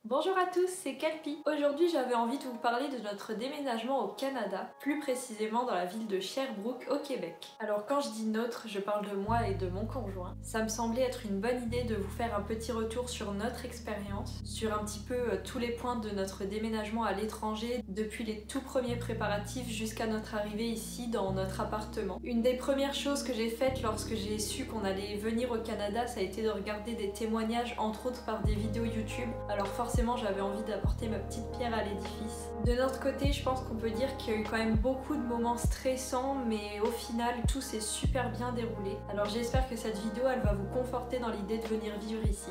Bonjour à tous, c'est Calpi. Aujourd'hui j'avais envie de vous parler de notre déménagement au Canada, plus précisément dans la ville de Sherbrooke au Québec. Alors quand je dis notre, je parle de moi et de mon conjoint. Ça me semblait être une bonne idée de vous faire un petit retour sur notre expérience, sur un petit peu tous les points de notre déménagement à l'étranger, depuis les tout premiers préparatifs jusqu'à notre arrivée ici dans notre appartement. Une des premières choses que j'ai faites lorsque j'ai su qu'on allait venir au Canada, ça a été de regarder des témoignages, entre autres par des vidéos YouTube. Alors forcément j'avais envie d'apporter ma petite pierre à l'édifice. De notre côté, je pense qu'on peut dire qu'il y a eu quand même beaucoup de moments stressants, mais au final tout s'est super bien déroulé. Alors j'espère que cette vidéo elle va vous conforter dans l'idée de venir vivre ici.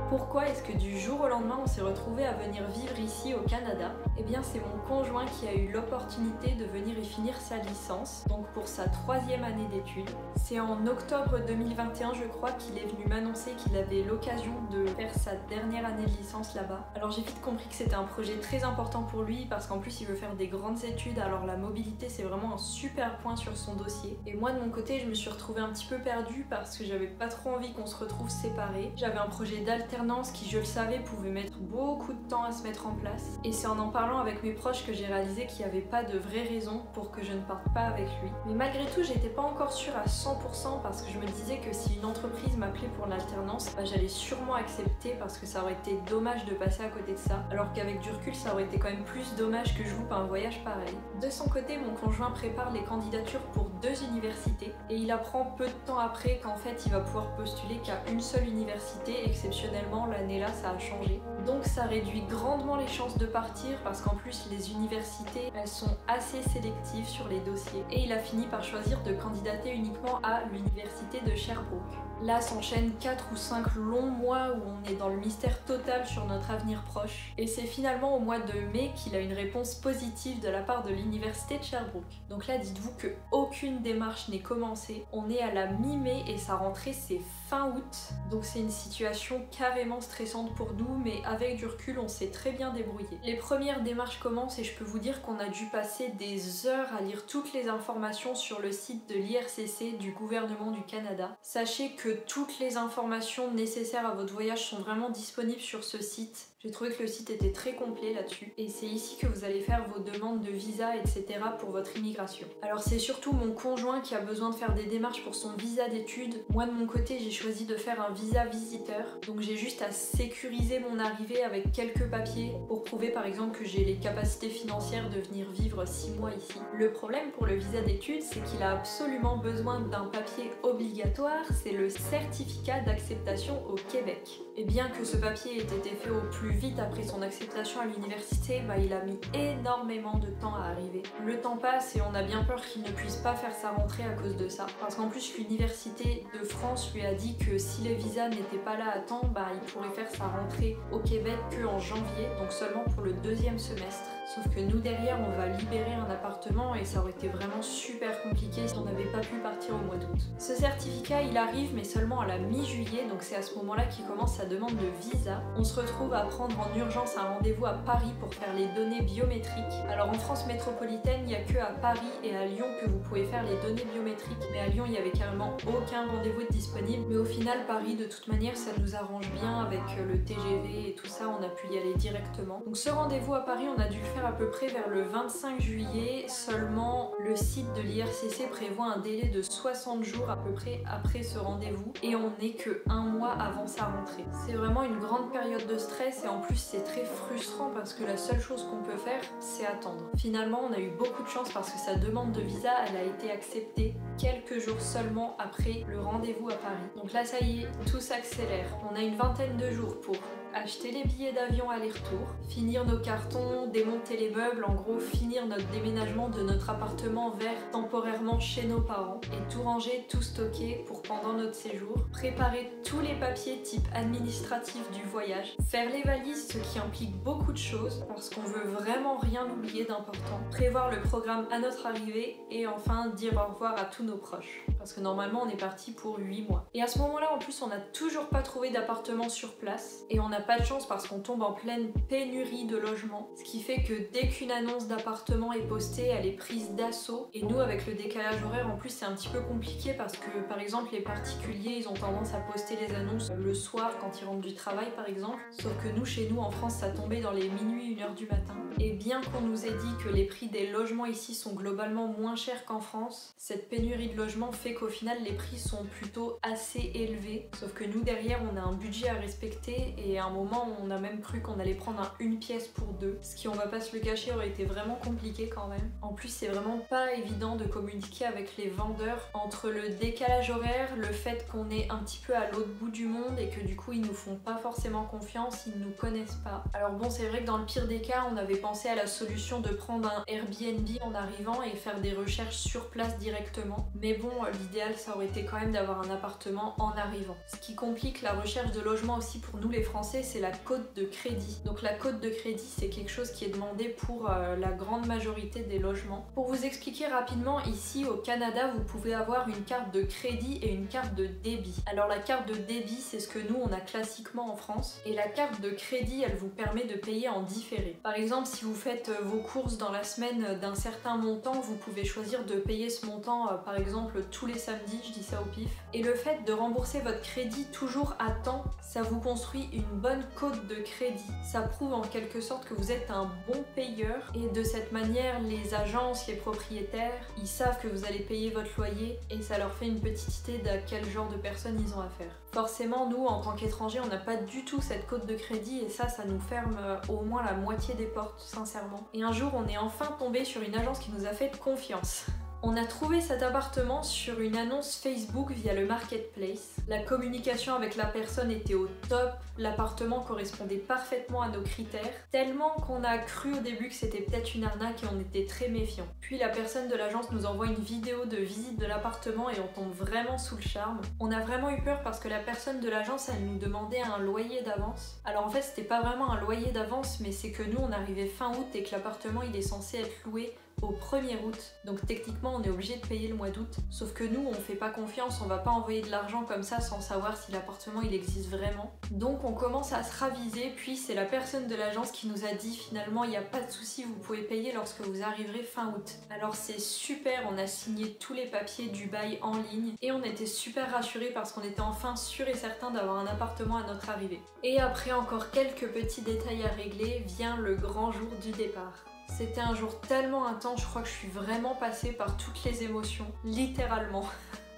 Pourquoi est-ce que du jour au lendemain on s'est retrouvé à venir vivre ici au Canada? Eh bien c'est mon conjoint qui a eu l'opportunité de venir y finir sa licence, donc pour sa 3e année d'études. C'est en octobre 2021 je crois qu'il est venu m'annoncer qu'il avait l'occasion de faire sa dernière année de licence là-bas. Alors j'ai vite compris que c'était un projet très important pour lui parce qu'en plus il veut faire des grandes études, alors la mobilité c'est vraiment un super point sur son dossier. Et moi de mon côté je me suis retrouvée un petit peu perdue parce que j'avais pas trop envie qu'on se retrouve séparés. J'avais un projet d'alternance qui, je le savais, pouvait mettre beaucoup de temps à se mettre en place. Et c'est en parlant avec mes proches que j'ai réalisé qu'il n'y avait pas de vraie raison pour que je ne parte pas avec lui. Mais malgré tout, j'étais pas encore sûre à 100% parce que je me disais que si une entreprise m'appelait pour l'alternance, j'allais sûrement accepter parce que ça aurait été dommage de passer à côté de ça. Alors qu'avec du recul, ça aurait été quand même plus dommage que je loupe un voyage pareil. De son côté, mon conjoint prépare les candidatures pour 2 universités et il apprend peu de temps après qu'en fait, il va pouvoir postuler qu'à une seule université, exceptionnellement l'année là ça a changé. Donc ça réduit grandement les chances de partir parce qu'en plus les universités elles sont assez sélectives sur les dossiers. Et il a fini par choisir de candidater uniquement à l'université de Sherbrooke. Là s'enchaînent 4 ou 5 longs mois où on est dans le mystère total sur notre avenir proche. Et c'est finalement au mois de mai qu'il a une réponse positive de la part de l'université de Sherbrooke. Donc là dites-vous que aucune démarche n'est commencée. On est à la mi-mai et sa rentrée c'est fin août. Donc c'est une situation carrément stressante pour nous, mais avec du recul on s'est très bien débrouillé. Les premières démarches commencent et je peux vous dire qu'on a dû passer des heures à lire toutes les informations sur le site de l'IRCC du gouvernement du Canada. Sachez que toutes les informations nécessaires à votre voyage sont vraiment disponibles sur ce site. J'ai trouvé que le site était très complet là-dessus et c'est ici que vous allez faire vos demandes de visa, etc. pour votre immigration. Alors c'est surtout mon conjoint qui a besoin de faire des démarches pour son visa d'études. Moi de mon côté j'ai choisi de faire un visa visiteur, donc j'ai juste à sécuriser mon arrivée avec quelques papiers pour prouver par exemple que j'ai les capacités financières de venir vivre 6 mois ici. Le problème pour le visa d'études c'est qu'il a absolument besoin d'un papier obligatoire, c'est le certificat d'acceptation au Québec. Et bien que ce papier ait été fait au plus vite après son acceptation à l'université, il a mis énormément de temps à arriver. Le temps passe et on a bien peur qu'il ne puisse pas faire sa rentrée à cause de ça. Parce qu'en plus l'université de France lui a dit que si les visas n'étaient pas là à temps, il pourrait faire sa rentrée au Québec qu'en janvier, donc seulement pour le 2e semestre. Sauf que nous derrière on va libérer un appartement et ça aurait été vraiment super compliqué si on n'avait pas pu partir au mois d'août. Ce certificat il arrive mais seulement à la mi-juillet, donc c'est à ce moment là qu'il commence sa demande de visa. On se retrouve à prendre en urgence un rendez-vous à Paris pour faire les données biométriques. Alors en France métropolitaine il n'y a que à Paris et à Lyon que vous pouvez faire les données biométriques, mais à Lyon il n'y avait carrément aucun rendez-vous disponible. Mais au final Paris de toute manière ça nous arrange bien avec le TGV et tout ça, on a pu y aller directement. Donc ce rendez-vous à Paris on a dû le faire à peu près vers le 25 juillet, seulement le site de l'IRCC prévoit un délai de 60 jours à peu près après ce rendez-vous et on n'est que 1 mois avant sa rentrée. C'est vraiment une grande période de stress et en plus c'est très frustrant parce que la seule chose qu'on peut faire c'est attendre. Finalement on a eu beaucoup de chance parce que sa demande de visa elle a été acceptée quelques jours seulement après le rendez-vous à Paris. Donc là ça y est, tout s'accélère. On a une vingtaine de jours pour acheter les billets d'avion aller-retour, finir nos cartons, démonter les meubles, en gros finir notre déménagement de notre appartement vers temporairement chez nos parents et tout ranger, tout stocker pour pendant notre séjour, préparer tous les papiers type administratif du voyage, faire les valises, ce qui implique beaucoup de choses parce qu'on veut vraiment rien oublier d'important, prévoir le programme à notre arrivée et enfin dire au revoir à tous nos proches. Parce que normalement on est parti pour 8 mois. Et à ce moment là en plus on n'a toujours pas trouvé d'appartement sur place et on n'a pas de chance parce qu'on tombe en pleine pénurie de logements, ce qui fait que dès qu'une annonce d'appartement est postée, elle est prise d'assaut. Et nous avec le décalage horaire en plus c'est un petit peu compliqué parce que par exemple les particuliers, ils ont tendance à poster les annonces le soir quand ils rentrent du travail par exemple. Sauf que nous, chez nous en France, ça tombait dans les minuit, 1h du matin. Et bien qu'on nous ait dit que les prix des logements ici sont globalement moins chers qu'en France, cette pénurie de logements fait qu'au final les prix sont plutôt assez élevés. Sauf que nous derrière on a un budget à respecter et à un moment on a même cru qu'on allait prendre une pièce pour deux. Ce qui, on va pas se le cacher, aurait été vraiment compliqué quand même. En plus c'est vraiment pas évident de communiquer avec les vendeurs entre le décalage horaire, le fait qu'on est un petit peu à l'autre bout du monde et que du coup ils nous font pas forcément confiance, ils nous connaissent pas. Alors bon, c'est vrai que dans le pire des cas on avait pensé à la solution de prendre un Airbnb en arrivant et faire des recherches sur place directement. Mais bon, l'idéal ça aurait été quand même d'avoir un appartement en arrivant. Ce qui complique la recherche de logement aussi pour nous les Français, c'est la cote de crédit. Donc la cote de crédit, c'est quelque chose qui est demandé pour la grande majorité des logements. Pour vous expliquer rapidement, ici au Canada, vous pouvez avoir une carte de crédit et une carte de débit. Alors la carte de débit, c'est ce que nous on a classiquement en France, et la carte de crédit, elle vous permet de payer en différé. Par exemple, si vous faites vos courses dans la semaine d'un certain montant, vous pouvez choisir de payer ce montant par exemple tous les samedis, je dis ça au pif. Et le fait de rembourser votre crédit toujours à temps, ça vous construit une bonne cote de crédit. Ça prouve en quelque sorte que vous êtes un bon payeur et de cette manière, les agences, les propriétaires, ils savent que vous allez payer votre loyer et ça leur fait une petite idée de quel genre de personnes ils ont affaire. Forcément, nous, en tant qu'étrangers, on n'a pas du tout cette cote de crédit et ça nous ferme au moins la moitié des portes, sincèrement. Et un jour, on est enfin tombé sur une agence qui nous a fait confiance. On a trouvé cet appartement sur une annonce Facebook via le marketplace. La communication avec la personne était au top, l'appartement correspondait parfaitement à nos critères, tellement qu'on a cru au début que c'était peut-être une arnaque et on était très méfiants. Puis la personne de l'agence nous envoie une vidéo de visite de l'appartement et on tombe vraiment sous le charme. On a vraiment eu peur parce que la personne de l'agence, elle nous demandait un loyer d'avance. Alors en fait, c'était pas vraiment un loyer d'avance, mais c'est que nous, on arrivait fin août et que l'appartement, il est censé être loué au 1er août, donc techniquement on est obligé de payer le mois d'août. Sauf que nous on fait pas confiance, on va pas envoyer de l'argent comme ça sans savoir si l'appartement il existe vraiment. Donc on commence à se raviser, puis c'est la personne de l'agence qui nous a dit finalement il n'y a pas de souci, vous pouvez payer lorsque vous arriverez fin août. Alors c'est super, on a signé tous les papiers du bail en ligne et on était super rassurés parce qu'on était enfin sûr et certain d'avoir un appartement à notre arrivée. Et après encore quelques petits détails à régler, vient le grand jour du départ. C'était un jour tellement intense, je crois que je suis vraiment passée par toutes les émotions, littéralement.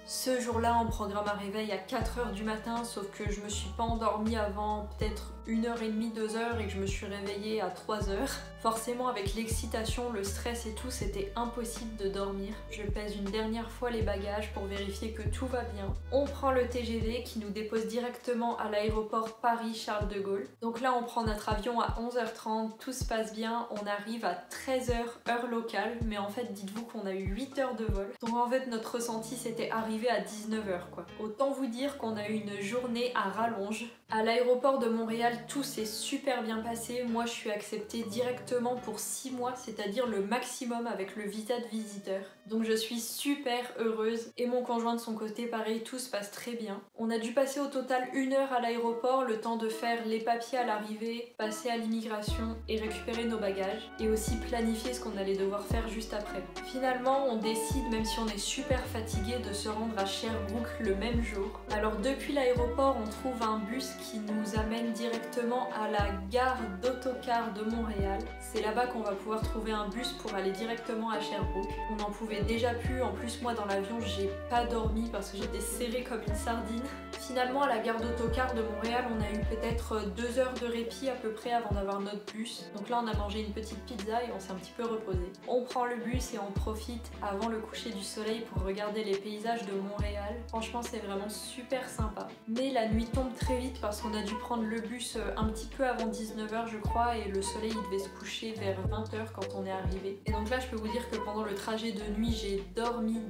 Ce jour-là, on programme un réveil à 4h du matin, sauf que je me suis pas endormie avant peut-être 1h30, 2h et que je me suis réveillée à 3h. Forcément, avec l'excitation, le stress et tout, c'était impossible de dormir. Je pèse une dernière fois les bagages pour vérifier que tout va bien. On prend le TGV qui nous dépose directement à l'aéroport Paris-Charles de Gaulle. Donc là, on prend notre avion à 11h30, tout se passe bien. On arrive à 13h, heure locale, mais en fait, dites-vous qu'on a eu 8 heures de vol. Donc en fait, notre ressenti, c'était arrivé à 19h quoi. Autant vous dire qu'on a eu une journée à rallonge. À l'aéroport de Montréal, tout s'est super bien passé. Moi, je suis acceptée directement pour 6 mois, c'est-à-dire le maximum avec le visa de visiteur. Donc je suis super heureuse. Et mon conjoint de son côté, pareil, tout se passe très bien. On a dû passer au total 1 heure à l'aéroport, le temps de faire les papiers à l'arrivée, passer à l'immigration et récupérer nos bagages. Et aussi planifier ce qu'on allait devoir faire juste après. Finalement, on décide, même si on est super fatigué, de se rendre à Sherbrooke le même jour. Alors depuis l'aéroport, on trouve un bus qui nous amène directement à la gare d'autocar de Montréal. C'est là-bas qu'on va pouvoir trouver un bus pour aller directement à Sherbrooke. On n'en pouvait déjà plus, en plus moi dans l'avion j'ai pas dormi parce que j'étais serrée comme une sardine. Finalement à la gare d'autocar de Montréal on a eu peut-être 2 heures de répit à peu près avant d'avoir notre bus. Donc là on a mangé une petite pizza et on s'est un petit peu reposé. On prend le bus et on profite avant le coucher du soleil pour regarder les paysages de Montréal. Franchement c'est vraiment super sympa. Mais la nuit tombe très vite parce qu'on a dû prendre le bus un petit peu avant 19h je crois et le soleil il devait se coucher vers 20h quand on est arrivé. Et donc là je peux vous dire que pendant le trajet de nuit j'ai dormi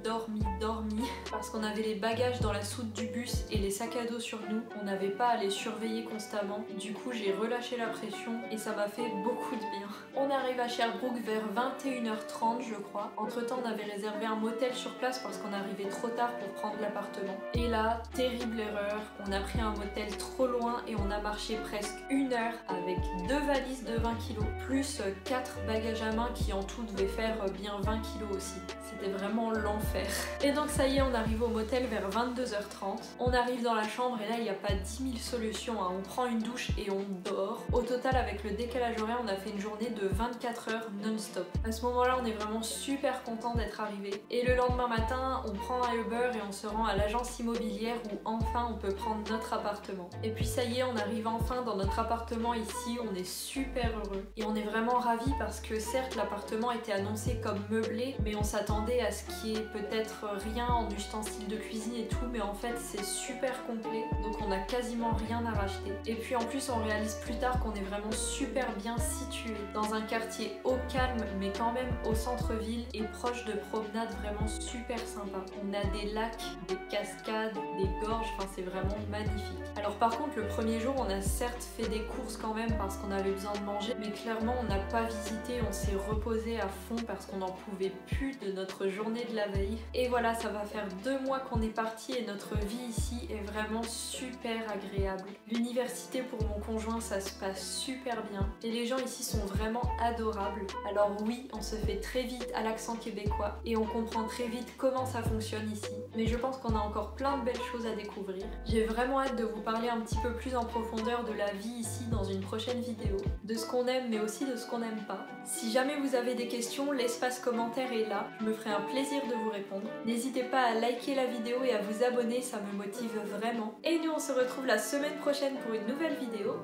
parce qu'on avait les bagages dans la soute du bus et les sacs sac à dos sur nous, on n'avait pas à les surveiller constamment. Du coup j'ai relâché la pression et ça m'a fait beaucoup de bien. On arrive à Sherbrooke vers 21h30 je crois. Entre temps on avait réservé un motel sur place parce qu'on arrivait trop tard pour prendre l'appartement. Et là, terrible erreur, on a pris un motel trop loin et on a marché presque 1 heure avec 2 valises de 20 kg plus 4 bagages à main qui en tout devaient faire bien 20 kg aussi. C'était vraiment l'enfer. Et donc ça y est, on arrive au motel vers 22h30. On arrive dans la chambre et là il n'y a pas 10 000 solutions, hein. On prend une douche et on dort. Au total avec le décalage horaire, on a fait une journée de 24 heures non-stop. À ce moment-là, on est vraiment super content d'être arrivé. Et le lendemain matin, on prend un Uber et on se rend à l'agence immobilière où enfin on peut prendre notre appartement. Et puis ça y est, on arrive enfin dans notre appartement ici, on est super heureux. Et on est vraiment ravis parce que certes l'appartement était annoncé comme meublé, mais on s'attendait à ce qu'il y ait peut-être rien en ustensiles de cuisine et tout, mais en fait c'est super complet, donc on a quasiment rien à racheter. Et puis en plus on réalise plus tard qu'on est vraiment super bien situé, dans un quartier au calme mais quand même au centre-ville et proche de promenades vraiment super sympa. On a des lacs, des cascades, des gorges, enfin c'est vraiment magnifique. Alors par contre le premier jour on a certes fait des courses quand même parce qu'on avait besoin de manger, mais clairement on n'a pas visité, on s'est reposé à fond parce qu'on n'en pouvait plus de notre journée de la veille. Et voilà, ça va faire 2 mois qu'on est parti et notre vie ici est vraiment super agréable. L'université pour mon conjoint ça se passe super bien et les gens ici sont vraiment adorables. Alors oui, on se fait très vite à l'accent québécois et on comprend très vite comment ça fonctionne ici, mais je pense qu'on a encore plein de belles choses à découvrir. J'ai vraiment hâte de vous parler un petit peu plus en profondeur de la vie ici dans une prochaine vidéo, de ce qu'on aime mais aussi de ce qu'on n'aime pas. Si jamais vous avez des questions, l'espace commentaire est là, je me ferai un plaisir de vous répondre. N'hésitez pas à liker la vidéo et à vous abonner, ça me motive vraiment. Et nous on se retrouve la semaine prochaine pour une nouvelle vidéo.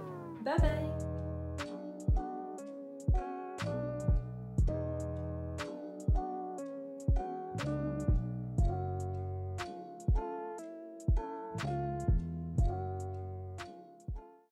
Bye bye!